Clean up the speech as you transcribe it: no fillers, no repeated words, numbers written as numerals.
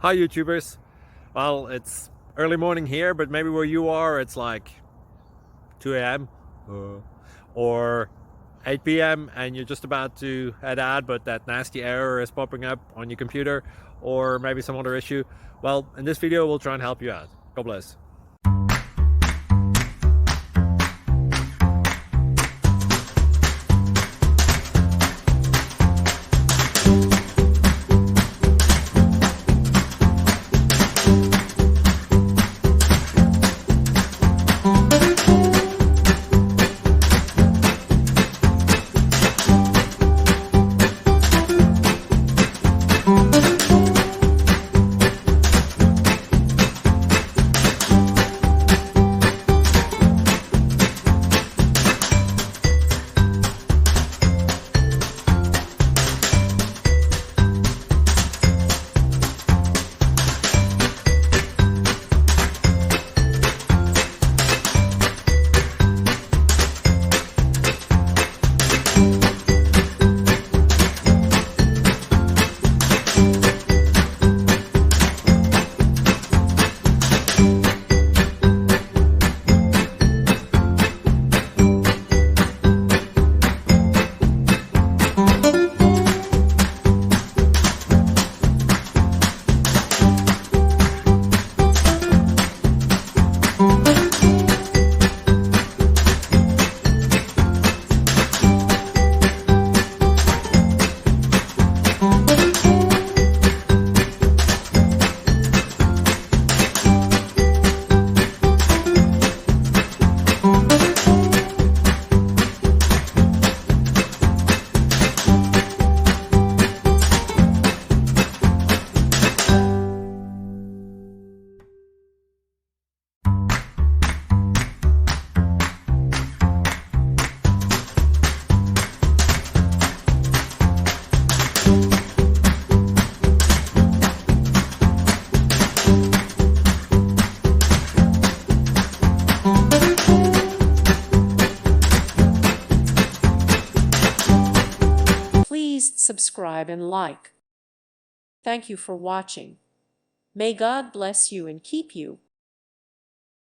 Hi YouTubers. Well, it's early morning here, but maybe where you are it's like 2 a.m. Or 8 p.m. and you're just about to head out, but that nasty error is popping up on your computer, or maybe some other issue. Well, in this video we'll try and help you out. God bless. Please subscribe and like. Thank you for watching. May God bless you and keep you.